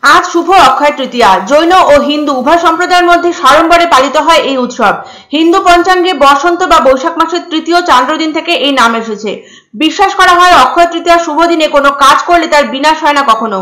আজ শুভ অক্ষয় তৃতীয়া। জৈন ও হিন্দু উভয় সম্প্রদায়ের মধ্যে সাড়ম্বরে পালিত হয় এই উৎসব। হিন্দু পঞ্চাঙ্গে বসন্ত বা বৈশাখ মাসের তৃতীয় চান্দ্র দিন থেকে এই নাম এসেছে। বিশ্বাস করা হয় অক্ষয় তৃতীয়ার শুভ দিনে কোনো কাজ করলে তার বিনাশ হয় না কখনো।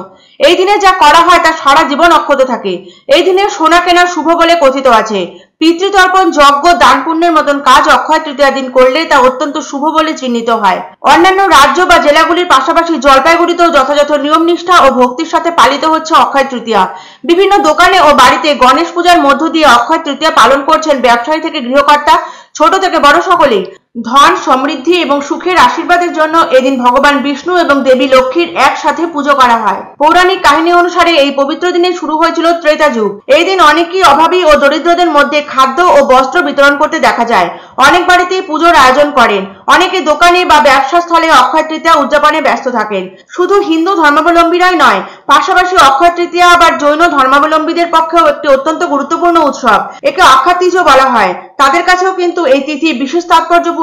এই দিনে যা করা হয় তা সারা জীবন অক্ষত থাকে। এই দিনে সোনা কেনা শুভ বলে কথিত আছে। পিতৃতর্পণ, যজ্ঞ, দান পুণ্যের মতন কাজ অক্ষয় তৃতীয়া দিন করলে তা অত্যন্ত শুভ বলে চিহ্নিত হয়। অন্যান্য রাজ্য বা জেলাগুলির পাশাপাশি জলপাইগুড়িতেও যথাযথ নিয়ম নিষ্ঠা ও ভক্তির সাথে পালিত হচ্ছে অক্ষয় তৃতীয়া। বিভিন্ন দোকানে ও বাড়িতে গণেশ পূজার মধ্য দিয়ে অক্ষয় তৃতীয়া পালন করছেন ব্যবসায়ী থেকে গৃহকর্তা, ছোট থেকে বড় সকলেই। ধন, সমৃদ্ধি এবং সুখের আশীর্বাদের জন্য এদিন ভগবান বিষ্ণু এবং দেবী লক্ষ্মীর একসাথে পুজো করা হয়। পৌরাণিক কাহিনী অনুসারে এই পবিত্র দিনে শুরু হয়েছিল ত্রেতা যুগ। এই দিন অনেকেই অভাবী ও দরিদ্রদের মধ্যে খাদ্য ও বস্ত্র বিতরণ করতে দেখা যায়। অনেক বাড়িতেই পুজোর আয়োজন করেন। অনেকে দোকানে বা ব্যবসা স্থলে অক্ষয় তৃতীয়া উদযাপনে ব্যস্ত থাকেন। শুধু হিন্দু ধর্মাবলম্বীরাই নয়, পাশাপাশি অক্ষয় তৃতীয়া আবার জৈন ধর্মাবলম্বীদের পক্ষেও একটি অত্যন্ত গুরুত্বপূর্ণ উৎসব। একে অক্ষয় তিথিও বলা হয়। তাদের কাছেও কিন্তু এই তিথি বিশেষ তাৎপর্যপূর্ণ।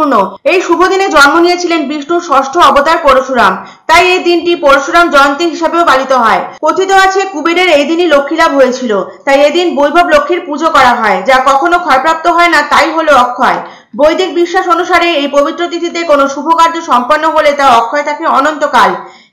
এই শুভ দিনে জন্ম নিয়েছিলেন বিষ্ণুর ষষ্ঠ অবতার পরশুরাম। তাই এই দিনটি পরশুরাম জয়ন্তী হিসাবেও পালিত হয়। কথিত আছে কুবেরের এই দিনই লক্ষ্মী লাভ হয়েছিল, তাই এদিন বৈভব লক্ষ্মীর পুজো করা হয়, যা কখনো ক্ষয়প্রাপ্ত হয় না, তাই হলো অক্ষয়। বৈদিক বিশ্বাস অনুসারে এই পবিত্র তিথিতে কোনো শুভ কার্য সম্পন্ন হলে তা অক্ষয় থাকে অনন্তকাল।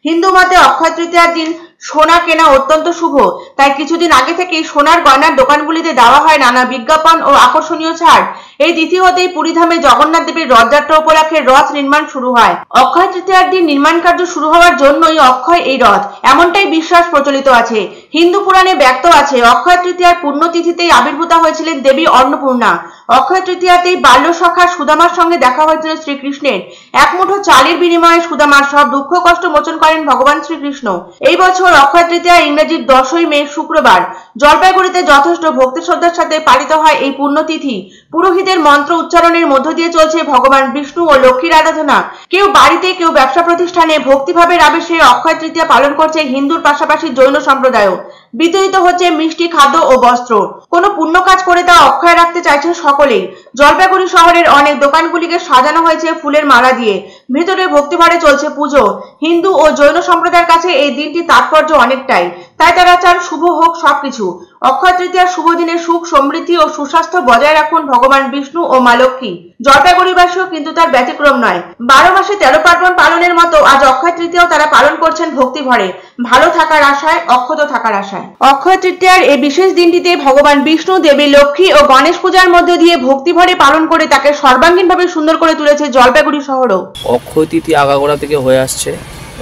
হিন্দু মতে অক্ষয় তৃতীয়ার দিন সোনা কেনা অত্যন্ত শুভ। তাই কিছুদিন আগে থেকেই সোনার গয়নার দোকানগুলিতে দেওয়া হয় নানা বিজ্ঞাপন ও আকর্ষণীয় ছাড়। এই তিথি হতেই পুরীধামে জগন্নাথ দেবের রথযাত্রা উপলক্ষে রথ নির্মাণ শুরু হয়। অক্ষয় তৃতীয়ার দিন নির্মাণ কার্য শুরু হওয়ার জন্যই অক্ষয় এই রথ, এমনটাই বিশ্বাস প্রচলিত আছে। হিন্দু পুরাণে ব্যক্ত আছে অক্ষয় তৃতীয়ার পুণ্যতিথিতেই আবির্ভূত হয়েছিলেন দেবী অন্নপূর্ণা। অক্ষয় তৃতীয়াতেই বাল্য সখা সুদামার সঙ্গে দেখা হয়েছিল শ্রীকৃষ্ণের। এক মুঠো চালের বিনিময়ে সুদামার সব দুঃখ কষ্ট মোচন করেন ভগবান শ্রীকৃষ্ণ। এই বছর অক্ষয় তৃতীয়া ইংরেজির 10ই মে শুক্রবার। জলপাইগুড়িতে যথেষ্ট ভক্তি শ্রদ্ধার সাথে পালিত হয় এই পুণ্যতিথি। পুরোহিতের মন্ত্র উচ্চারণের মধ্য দিয়ে চলছে ভগবান বিষ্ণু ও লক্ষ্মীর আরাধনা। কেউ বাড়িতে, কেউ ব্যবসা প্রতিষ্ঠানে ভক্তিভাবের আবেশে অক্ষয় তৃতীয়া পালন করছে হিন্দুর পাশাপাশি জৈন সম্প্রদায়ও। বিতরিত হচ্ছে মিষ্টি, খাদ্য ও বস্ত্র। কোনো পুণ্য কাজ করে তা অক্ষয় রাখতে চাইছেন সকলেই। জলপাইগুড়ি শহরের অনেক দোকানগুলিকে সাজানো হয়েছে ফুলের মালা দিয়ে। ভেতরে ভক্তিভরে চলছে পুজো। হিন্দু ও জৈন সম্প্রদায়ের কাছে এই দিনটি তাৎপর্য অনেকটাই, তাই তারা চান শুভ হোক সবকিছু। অক্ষয় তৃতীয়ার শুভ দিনে সুখ, সমৃদ্ধি ও সুস্বাস্থ্য বজায় রাখুন ভগবান বিষ্ণু ও মা লক্ষ্মী। জলপাইগুড়িবাসীও কিন্তু তার ব্যতিক্রম নয়। 12 মাসে 13 পার্বণ পালনের মতো আজ অক্ষয় তৃতীয়াও তারা পালন করছেন ভক্তি ভরে, ভালো থাকার আশায়, অক্ষত থাকার আশায়। অক্ষয় তৃতীয়ার এই বিশেষ দিনটিতে ভগবান বিষ্ণু, দেবী লক্ষ্মী ও গণেশ পূজার মধ্য দিয়ে ভক্তি ভরে পালন করে তাকে সর্বাঙ্গীনভাবে সুন্দর করে তুলেছে জলপাইগুড়ি শহরও। অক্ষয় তৃতীয়া আগাগোড়া থেকে হয়ে আসছে।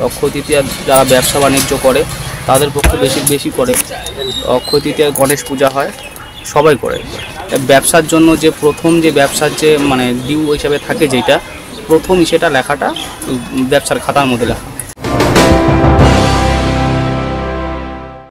অক্ষয় তৃতীয়া যারা ব্যবসা বাণিজ্য করে তাদের পক্ষে বেশি করে। অক্ষয় তৃতীয়া গণেশ পূজা হয়, সবাই করে। ব্যবসার জন্য যে প্রথম যে ব্যবসার যে ডিউ হিসাবে থাকে, যেটা প্রথমই সেটা লেখাটা ব্যবসার খাতার মধ্যে লেখা।